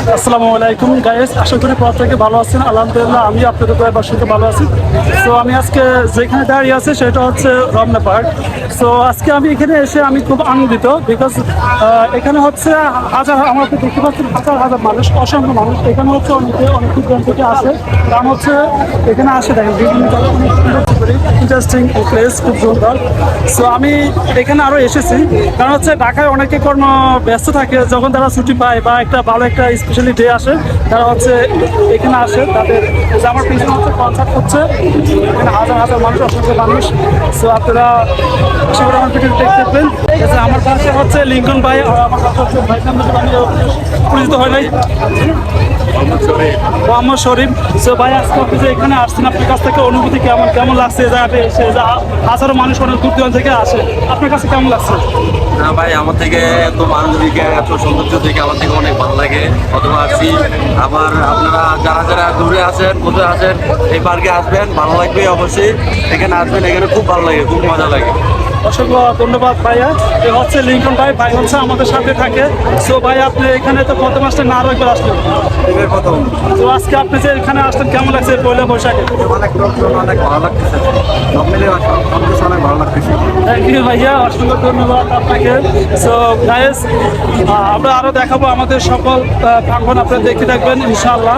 আসসালামু আলাইকুম গাইস, আশা করি প্রত্যেকে ভালো আছেন। আলহামদুলিল্লাহ আমি আপনাদের দয়ার সাথে ভালো আছি। সো আমি আজকে যেখানে দাঁড়িয়ে আছি সেটা হচ্ছে রমনা পার্ক। সো আজকে আমি এখানে এসে আমি খুব আনন্দিত, বিকজ এখানে হচ্ছে হাজার, আমার দেখতে পাচ্ছেন হাজার হাজার মানুষ, অসংখ্য মানুষ এখানে হচ্ছে অনেক দূর থেকে আসে। কারণ হচ্ছে এখানে আসে দেখেন বিভিন্ন ইন্টারেস্টিং প্লেস, খুব সুন্দর। সো আমি এখানে আরও এসেছি কারণ হচ্ছে ঢাকায় অনেকে কর্ম ব্যস্ত থাকে, যখন তারা ছুটি পায় বা একটা ভালো একটা স্পেশালি ডে আসে তারা হচ্ছে এখানে আসে। তাদের যে আমার পিছনে হচ্ছে কনসার্ট হচ্ছে, এখানে হাজার হাজার মানুষ, অসংখ্য মানুষ। সো আপনারা আশা করি আমার ভিডিও দেখতে পেলেন। আমার পাশে হচ্ছে লিঙ্কন ভাই, আর আমার পাশে হচ্ছে ভাই আমি পরিচিত হয় নাই, মোহাম্মদ শরীফ। সো ভাই আজকে আপনি যে এখানে আসছেন, আপনার কাছ থেকে অনুভূতি কেমন কেমন লাগছে? জায়গাতে এসে হাজারো মানুষ অনেক দূর দূরান্ত থেকে আসে, আপনার কাছে কেমন লাগছে? না ভাই, আমার থেকে এত মানুষ দিকে এত সৌন্দর্য দেখে আমার থেকে অনেক ভালো লাগে। অথবা আসছি আবার আপনারা যারা যারা দূরে আছেন, কোথায় আছেন, এই পার্কে আসবেন, ভালো লাগবে অবশ্যই। এখানে আসবেন, এখানে খুব ভালো লাগে, খুব মজা লাগে। অসংখ্য ধন্যবাদ ভাইয়া। এ হচ্ছে লিঙ্কন ভাই, ভাই হচ্ছে আমাদের সাথে থাকে। সো ভাই আপনি এখানে তো প্রথম আসলেন না, আরো একবার আসলেন? প্রথম। তো আজকে আপনি যে এখানে আসলেন কেমন লাগছে পয়লা বৈশাখে? অনেক লোকজন, অনেক ভালো লাগতেছে, সব মিলে অনেক ভালো লাগতেছে। থ্যাংক ইউ ভাইয়া, অসংখ্য ধন্যবাদ আপনাকে। সো গাইস, আমরা আরো দেখাবো আমাদের সকল প্রাঙ্গণ, আপনারা দেখতে থাকবেন ইনশাআল্লাহ।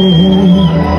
আমার